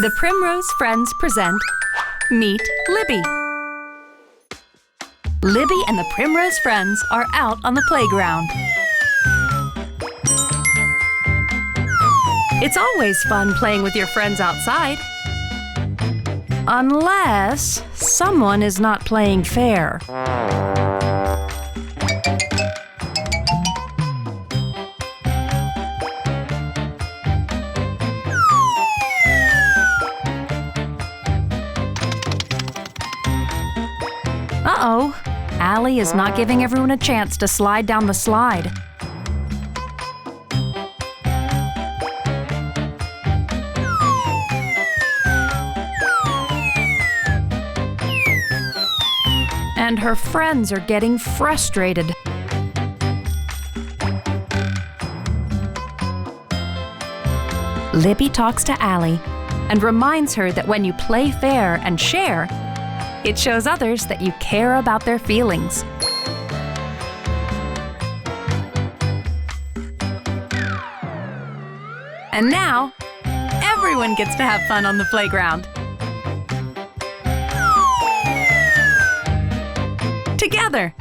The Primrose Friends present Meet Libby. Libby and the Primrose Friends are out on the playground. It's always fun playing with your friends outside. Unless someone is not playing fair. Uh-oh, Allie is not giving everyone a chance to slide down the slide. And her friends are getting frustrated. Libby talks to Allie and reminds her that when you play fair and share, it shows others that you care about their feelings. And now, everyone gets to have fun on the playground. Together!